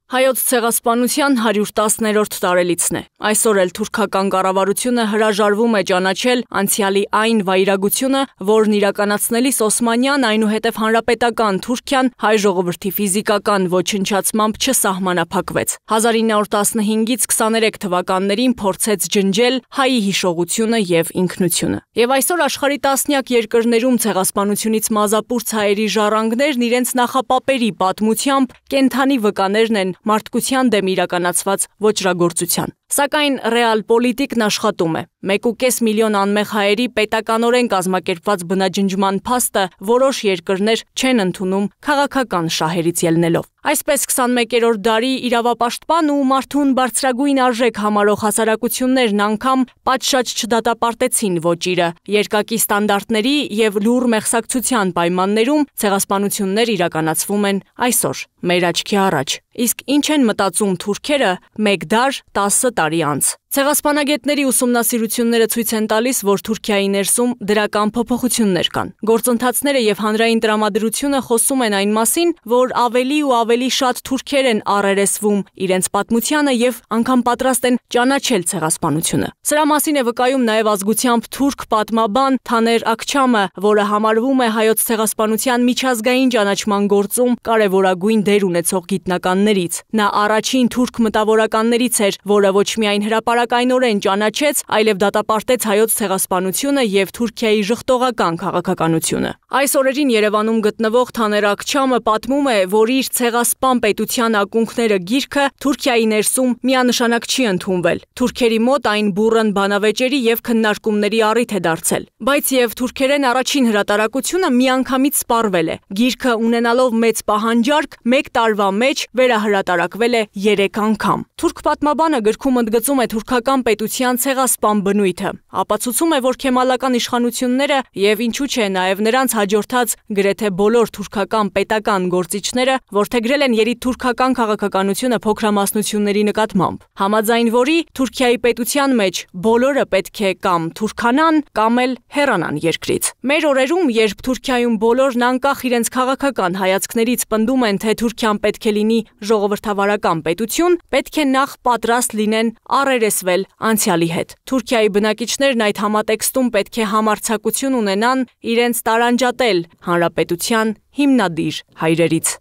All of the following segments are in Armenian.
Հայոց ցեղասպանության 110-րդ տարելիցն է։ Այսօր էլ թուրքական կառավարությունը հրաժարվում է ճանաչել անցյալի այն վայրագությունը, որն իրականացնելիս Օսմանյան, այնուհետև հանրապետական Թուրքիան հայ ժողովրդի ֆիզիկական ոչնչացմամբ չսահմանափակվեց։ 1915-ից 23 թվականներին փորձեց ջնջել հայի հիշողությունը եւ ինքնությունը։ Եվ այսօր աշխարհի տասնյակ երկրներում ցեղասպանությունից մազապուրծ հայերի ժառանգներն իրենց նախապապերի պատմությամբ կենդանի վկաներն են մարդկության դեմ իրականացված ոճրագործության։ Սակայն ռեալ պոլիտիկն աշխատում է։ 1.5 միլիոն անմեղ հայերի պետականորեն կազմակերպված բնաջնջման փաստը որոշ երկրներ չեն ընդունում քաղաքական շահերից ելնելով։ Այսպես 21-րդ դարի իրավապաշտպան ու մարդուն բարձրագույն արժեք համարող հասարակություններն անգամ պատշաճ չդատապարտեցին ոճիրը։ Երկակի ստանդարտների եւ լուռ մեղսակցության պայմաններում ցեղասպանություններ իրականացվում են այսօր մեր աչքի առաջ։ Իսկ ինչ են մտածում թուրքերը 1 դար 10 տարի անց։ Ցեղասպանագետների ուսումնասիրությունները ցույց են տալիս, որ Թուրքիայի ներսում դրական փոփոխություններ կան։ Գործընթացները եւ հանրային տրամադրությունը խոսում են այն մասին, որ ավելի ու ավելի շատ թուրքեր են առերեսվում իրենց պատմությանը եւ անգամ պատրաստ են ճանաչել ցեղասպանությունը։ Սրա մասին է վկայում նաեւ ազգությամբ թուրք պատմաբան Թաներ Աքչամը, որը համարվում է հայոց ցեղասպանության միջազգային ճանաչման գործում կարևորագույն դեր ունեցող գիտնականներից։ Նա առաջին թուրք մտավորականներից էր, որը ոչ միայն հրապարակայնորեն ճանաչեց, այլև դատապարտեց հայոց ցեղասպանությունը եւ Թուրքիայի ժխտողական քաղաքականությունը։ Այս օրերին Երևանում գտնվող Թաներ Աքչամը պատմում է, որ իր ցեղասպան պետության ակունքները գիրքը Թուրքիայի ներսում միանշանակ չի ընդունվել։ Թուրքերի մոտ այն բուռն բանավեճերի եւ քննարկումների առիթ է դարձել։ Բայց եւ թուրքերեն առաջին հրատարակությունը միանգամից սպառվել է։ Գիրքը ունենալով մեծ պահանջարկ 1 տարվա մեջ վերահրատարակվել է 3 անգամ։ Թուրք պատմաբանը գրքում ընդգծում է թուրքական պետության ցեղասպան բնույթը, ապացուցում է, որ քեմալական իշխանությունները եւ ինչու՞ չէ նաեւ նրանց հաջորդած գրեթե բոլոր թուրքական պետական գործիչները որդեգրել են երիտթուրքական քաղաքականությունը փոքրամասնությունների նկատմամբ, համաձայն որի Թուրքիայի պետության մեջ բոլորը պետք է կամ թուրքանան, կամ էլ հեռանան երկրից։ Մեր օրերում, երբ Թուրքիայում բոլորն անկախ իրենց քաղաքական հայացքներից պնդում են, թե Թուրքիան պետք է լինի ժողովրդավարական պետություն, պետք է նախ պատրաստ լինեն առերեսվել անցյալի հետ։ Թուրքիայի բնակիչներն այդ համատեքստում պետք է համարձակություն ունենան իրենց տարանջատել հանրապետության հիմնադիր հայրերից։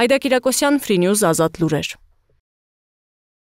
Այդա Կիրակոսյան, Free News, Ազատ լուրեր։